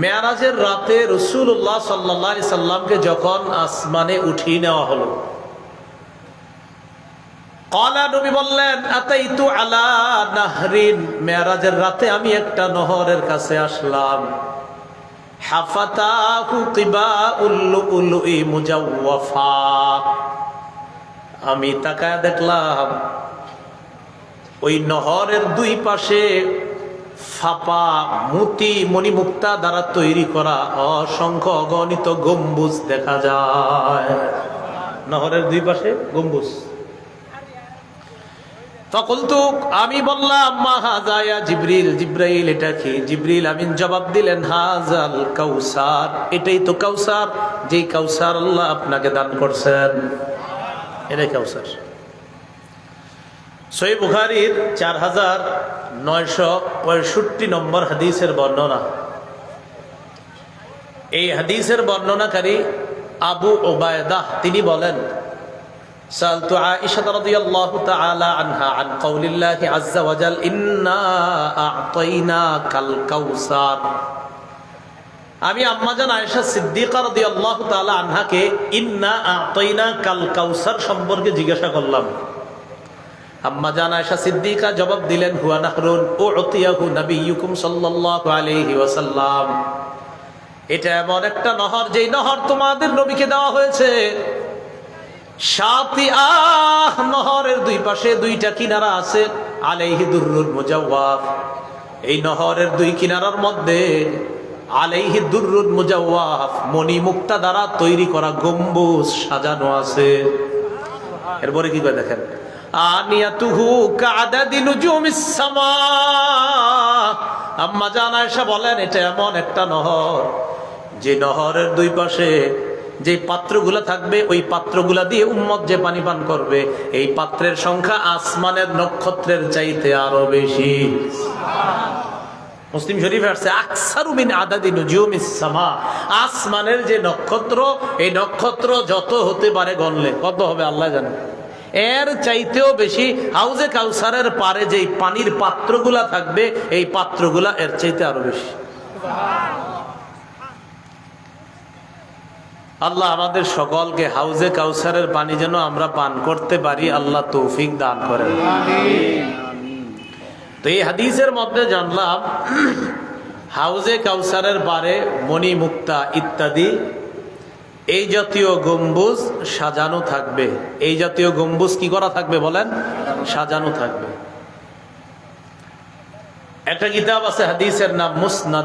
মেরাজের রাতে রাসূলুল্লাহ সাল্লাল্লাহু আলাইহি সাল্লামকে যখন আসমানে উঠিয়ে নেওয়া হলো, ক্বালা নবী বললেন, আতাইতু আলা নাহরিন, মেরাজের রাতে আমি একটা নহরের কাছে আসলাম। হাফাতাহু কিবাউল লুউলুই মুজাওয়াফা, আমি তাকায় দেখলাম ওই নহরের দুই পাশে ফাপা মুতি মণিমুক্তা দ্বারা তৈরি করা অসংখ্য অগণিত গম্বুজ দেখা যায়। নহরের দুই পাশে গম্বুজ। ফাকুলতু, আমি বললাম, মা হাযা ইয়া জিবরিল, জিবরাইল এটা কি? জিবরিল আমিন জবাব দিলেন, হাযাল কাউসার, এটাই তো কাউসার, যেই কাউসার আল্লাহ আপনাকে দান করছেন, এটাই কাউসার। সহিহ বুখারীর 4965 নম্বর হাদিসের বর্ণনা। এই হাদিসের বর্ণনাকারী আবু উবায়দা তিনি বলেন, সালতু আয়েশা রাদিয়াল্লাহু তাআলা আনহা আন কাউলিল্লাহি আযজা ওয়া জাল, ইন্না আ'তাইনাকাল কাউসার। আমি আম্মাজান আয়েশা সিদ্দিকা রাদিয়াল্লাহু তাআলা আনহাকে ইন্না আ'তাইনাকাল কাউসার সম্পর্কে জিজ্ঞাসা করলাম। আম্মাজান আয়েশা সিদ্দিকা জবাব দিলেন, হুয়া নাহরুন উ'তিয়াহু নাবিয়্যুকুম সাল্লাল্লাহু আলাইহি ওয়াসাল্লাম, এটা এমন একটা নহর যেই নহর তোমাদের নবীকে দেওয়া হয়েছে। শাতিআহ, নহরের দুই পাশে দুইটা কিনারা আছে। আলাইহি দুররুল মুজাওয়াফ, এই নহরের দুই কিনারার মধ্যে আলাইহি দুররুল মুজাওয়াফ মণিমুক্তা দ্বারা তৈরি করা গম্বুজ সাজানো আছে। এরপরে কি করে দেখেন, আনিয়াতুহু কাআদাদি নুজুমিস সামা। আম্মা জান আয়েশা বলেন, এটা এমন একটা নহর যে নহরের দুই পাশে যে পাত্রগুলা থাকবে, ওই পাত্রগুলা দিয়ে উম্মত যে পানি পান করবে, এই পাত্রের সংখ্যা আসমানের নক্ষত্রের চাইতে আরো বেশি। মুসলিম শরীফে আসছে, আকসারু মিন আদাদি নুজুমিস সামা, আসমানের যে নক্ষত্র, এই নক্ষত্র যত হতে পারে গণলে কত হবে আল্লাহ জানে, এর চাইতেও বেশি হাউজে কাউসারের পারে যেই পানির পাত্রগুলা থাকবে, এই পাত্রগুলা এর চাইতে আরো বেশি। আল্লাহ আমাদের সকলকে হাউজে কাউসারের পানি যেন আমরা পান করতে পারি, আল্লাহ তৌফিক দান করেন। তো এই হাদিসের মধ্যে জানলাম হাউজে কাউসারের পারে মণিমুক্তা ইত্যাদি এই জাতীয় গম্বুজ সাজানো থাকবে। এই জাতীয় গম্বুজ কি করা থাকবে বলেন? সাজানো থাকবে। একটা কিতাব আছে হাদিসের নাম মুসনাদ